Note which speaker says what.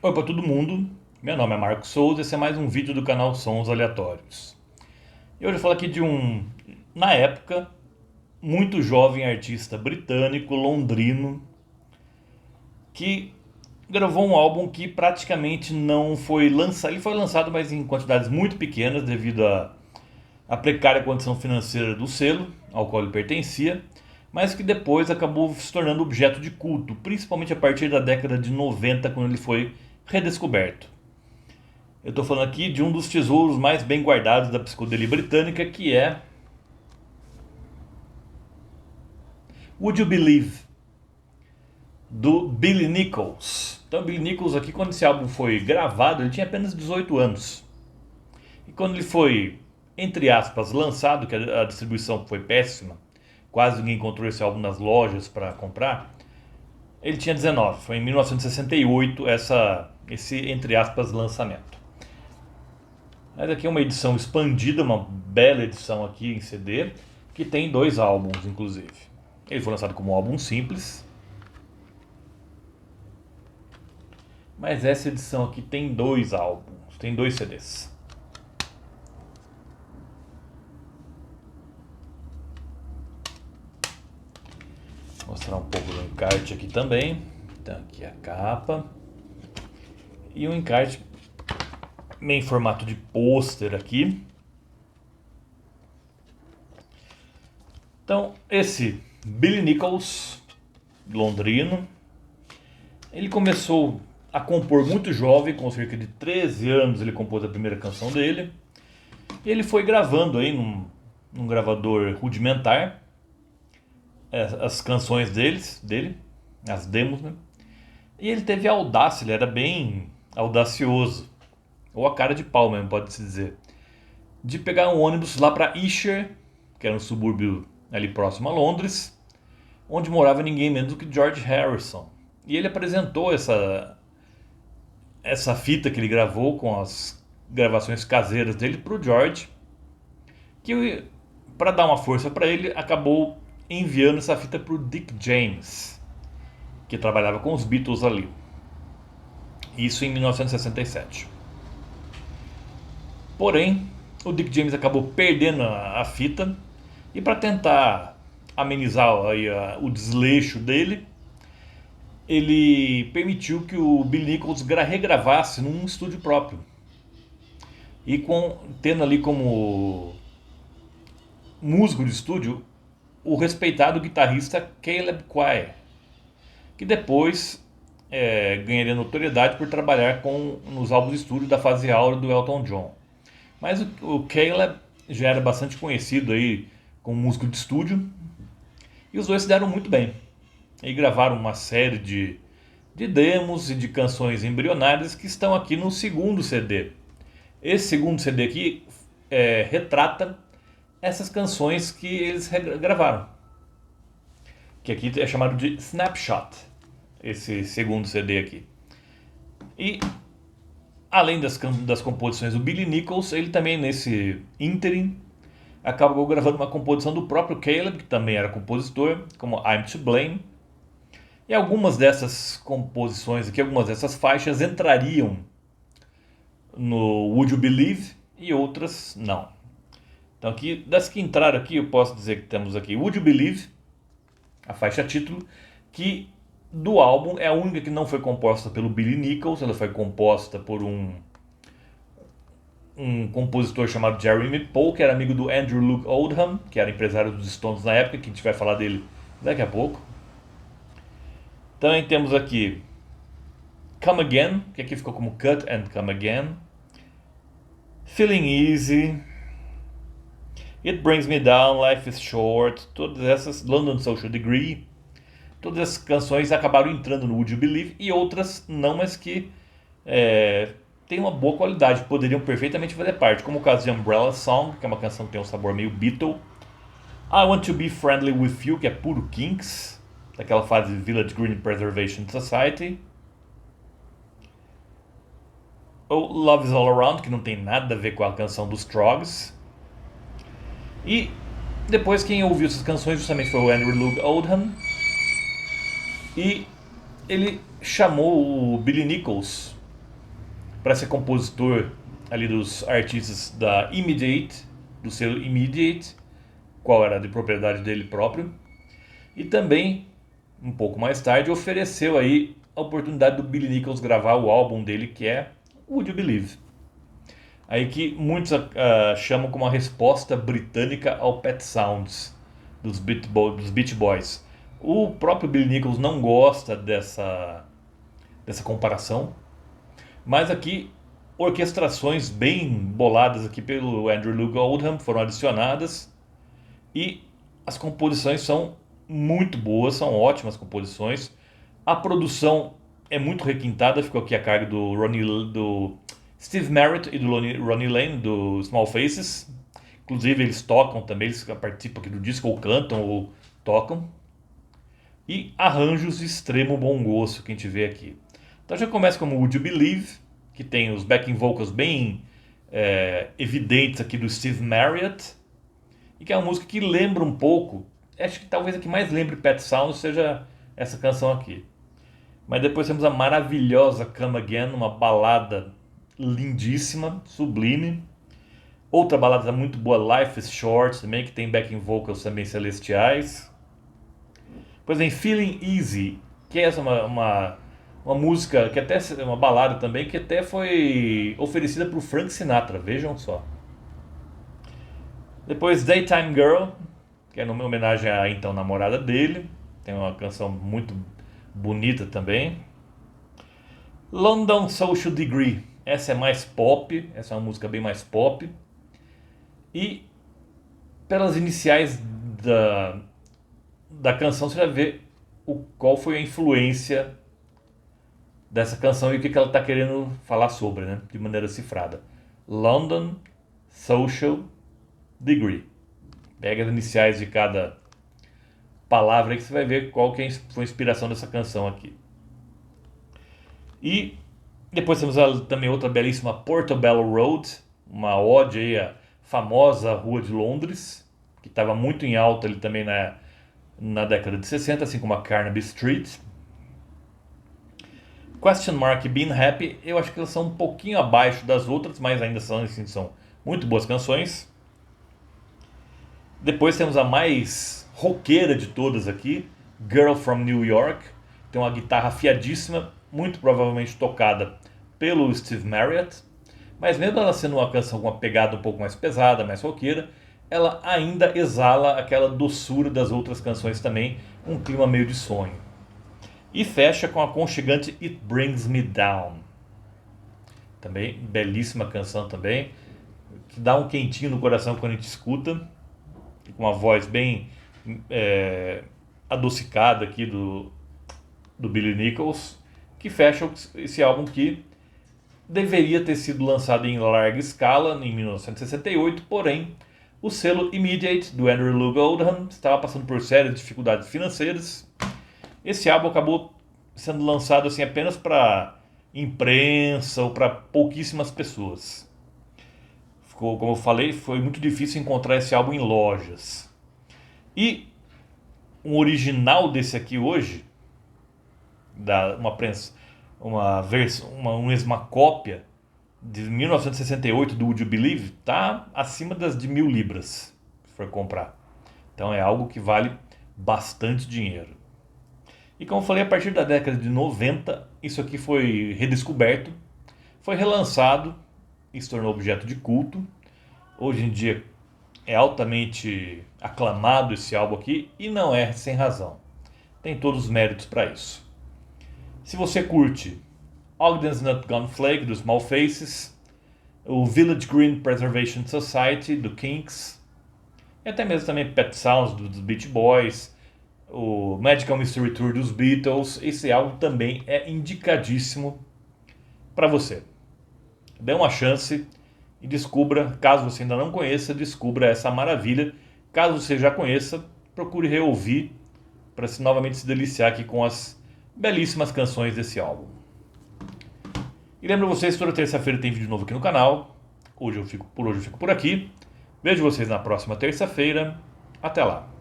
Speaker 1: Oi para todo mundo, meu nome é Marcos Souza e esse é mais um vídeo do canal Sons Aleatórios. E hoje eu falo aqui de na época, muito jovem artista britânico, londrino, que gravou um álbum que praticamente não foi lançado. Ele foi lançado, mas em quantidades muito pequenas devido à precária condição financeira do selo ao qual ele pertencia, mas que depois acabou se tornando objeto de culto, principalmente a partir da década de 90, quando ele foi redescoberto. Eu estou falando aqui de um dos tesouros mais bem guardados da psicodelia britânica, que é Would You Believe, do Billy Nichols. Então, Billy Nichols aqui, quando esse álbum foi gravado, ele tinha apenas 18 anos. E quando ele foi, entre aspas, lançado, que a distribuição foi péssima, quase ninguém encontrou esse álbum nas lojas para comprar, ele tinha 19. Foi em 1968 esse, entre aspas, lançamento. Mas aqui é uma edição expandida, uma bela edição aqui em CD, que tem 2 álbuns, inclusive. Ele foi lançado como um álbum simples, mas essa edição aqui tem 2 álbuns, tem 2 CDs. Vou mostrar um pouco do encarte aqui também. Então aqui a capa. E um encarte meio em formato de pôster aqui. Então, esse Billy Nichols, londrino, ele começou a compor muito jovem, com cerca de 13 anos ele compôs a primeira canção dele. E ele foi gravando aí num gravador rudimentar as canções dele, as demos, né? E ele teve a audácia, ele era bem audacioso, ou a cara de pau mesmo, pode-se dizer, de pegar um ônibus lá para Esher, que era um subúrbio ali próximo a Londres, onde morava ninguém menos do que George Harrison. E ele apresentou essa fita que ele gravou com as gravações caseiras dele para o George, que para dar uma força para ele acabou enviando essa fita para o Dick James, que trabalhava com os Beatles ali. Isso em 1967. Porém, o Dick James acabou perdendo a fita e para tentar amenizar aí o desleixo dele, ele permitiu que o Billy Nichols regravasse num estúdio próprio. E tendo ali como músico de estúdio o respeitado guitarrista Caleb Quaye, que depois ganharia notoriedade por trabalhar nos álbuns de estúdio da fase áurea do Elton John. Mas o Caleb já era bastante conhecido aí como músico de estúdio, e os dois se deram muito bem. E gravaram uma série de demos e de canções embrionárias que estão aqui no segundo CD. Esse segundo CD aqui retrata essas canções que eles gravaram, que aqui é chamado de Snapshot, esse segundo CD aqui. E além das composições do Billy Nichols, ele também nesse ínterim acabou gravando uma composição do próprio Caleb, que também era compositor, como I'm to Blame. E algumas dessas composições aqui, algumas dessas faixas entrariam no Would You Believe e outras não. Então aqui, das que entraram aqui, eu posso dizer que temos aqui Would You Believe, a faixa título, que do álbum é a única que não foi composta pelo Billy Nichols. Ela foi composta por um compositor chamado Jeremy Paul, que era amigo do Andrew Loog Oldham, que era empresário dos Stones na época, que a gente vai falar dele daqui a pouco. Também temos aqui Come Again, que aqui ficou como Cut and Come Again, Feeling Easy, It Brings Me Down, Life is Short, todas essas, London Social Degree, todas essas canções acabaram entrando no Would You Believe, e outras não, mas que têm uma boa qualidade, poderiam perfeitamente fazer parte, como o caso de Umbrella Song, que é uma canção que tem um sabor meio Beatle, I Want to Be Friendly With You, que é puro Kinks, daquela fase Village Green Preservation Society, ou Love Is All Around, que não tem nada a ver com a canção dos Trogs. E depois quem ouviu essas canções justamente foi o Andrew Loog Oldham, e ele chamou o Billy Nichols para ser compositor ali dos artistas da Immediate, do selo Immediate, qual era de propriedade dele próprio. E também, um pouco mais tarde, ofereceu aí a oportunidade do Billy Nichols gravar o álbum dele, que é Would You Believe? Aí que muitos chamam como a resposta britânica ao Pet Sounds dos Beach Boys. O próprio Billy Nichols não gosta dessa comparação, mas aqui orquestrações bem boladas aqui pelo Andrew Loog Oldham foram adicionadas e as composições são muito boas, são ótimas composições. A produção é muito requintada, ficou aqui a cargo do Steve Merritt e do Ronnie Lane, do Small Faces. Inclusive eles tocam também, eles participam aqui do disco, ou cantam, ou tocam. E arranjos de extremo bom gosto que a gente vê aqui. Então já começa como Would You Believe, que tem os backing vocals bem evidentes aqui do Steve Marriott, e que é uma música que lembra um pouco, acho que talvez a que mais lembre Pet Sounds seja essa canção aqui. Mas depois temos a maravilhosa Come Again, uma balada lindíssima, sublime. Outra balada muito boa, Life is Short, também, que tem backing vocals também celestiais. Depois vem Feeling Easy, que é uma música, que até é uma balada também, que até foi oferecida para o Frank Sinatra, vejam só. Depois Daytime Girl, que é uma homenagem à então namorada dele, tem uma canção muito bonita também. London Social Degree, essa é mais pop, essa é uma música bem mais pop. E pelas iniciais da canção você vai ver qual foi a influência dessa canção e o que ela está querendo falar sobre, né? De maneira cifrada. London Social Degree. Pega as iniciais de cada palavra aí que você vai ver qual que foi a inspiração dessa canção aqui. E depois temos também outra belíssima Portobello Road, uma ode aí à famosa rua de Londres, que estava muito em alta ali também na década de 60, assim como a Carnaby Street. Question Mark e Been Happy, eu acho que elas são um pouquinho abaixo das outras, mas ainda são muito boas canções. Depois temos a mais roqueira de todas aqui, Girl from New York. Tem uma guitarra afiadíssima, muito provavelmente tocada pelo Steve Marriott. Mas mesmo ela sendo uma canção com uma pegada um pouco mais pesada, mais roqueira, ela ainda exala aquela doçura das outras canções também, um clima meio de sonho. E fecha com a aconchegante It Brings Me Down. Também, belíssima canção também, que dá um quentinho no coração quando a gente escuta, com uma voz bem adocicada aqui do Billy Nichols, que fecha esse álbum que deveria ter sido lançado em larga escala em 1968, porém o selo Immediate do Andrew Loog Oldham estava passando por sérias dificuldades financeiras. Esse álbum acabou sendo lançado assim apenas para imprensa ou para pouquíssimas pessoas. Como eu falei, foi muito difícil encontrar esse álbum em lojas. E um original desse aqui hoje, uma cópia de 1968 do Would You Believe, está acima das de 1.000 libras, se for comprar. Então é algo que vale bastante dinheiro. E como eu falei, a partir da década de 90, isso aqui foi redescoberto, foi relançado e se tornou objeto de culto. Hoje em dia é altamente aclamado esse álbum aqui e não é sem razão. Tem todos os méritos para isso. Se você curte Ogden's Not Gone Flake, do Small Faces, o Village Green Preservation Society, do Kinks, e até mesmo também Pet Sounds, dos Beach Boys, o Magical Mystery Tour dos Beatles, esse álbum também é indicadíssimo para você. Dê uma chance e descubra, caso você ainda não conheça, descubra essa maravilha. Caso você já conheça, procure reouvir para novamente se deliciar aqui com as belíssimas canções desse álbum. E lembro vocês, toda terça-feira tem vídeo novo aqui no canal. Hoje eu fico por aqui. Vejo vocês na próxima terça-feira. Até lá.